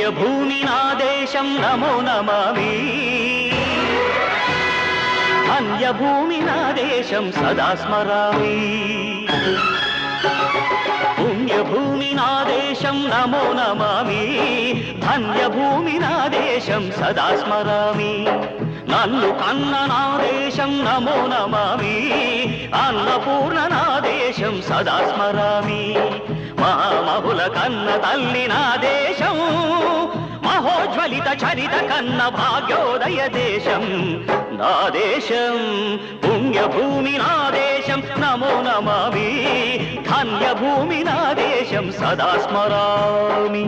పుణ్యభూమి నా దేశం నమో నమామి ధన్యభూమి నా దేశం సదా స్మరామి పుణ్యభూమి నా దేశం నమో నమామి ధన్యభూమి నా దేశం సదా స్మరామి నన్ను కన్న నా దేశం నమో నమామి అన్నపూర్ణ నా దేశం సదా స్మరామి మహామహుల కన్న తల్లి నా దేశం మహోజ్వలిత చరిత కన్న భాగ్యోదయ దేశం నా దేశం పుణ్యభూమి నా దేశం నమో నమామి ధన్యభూమి నా దేశం సదా స్మరామి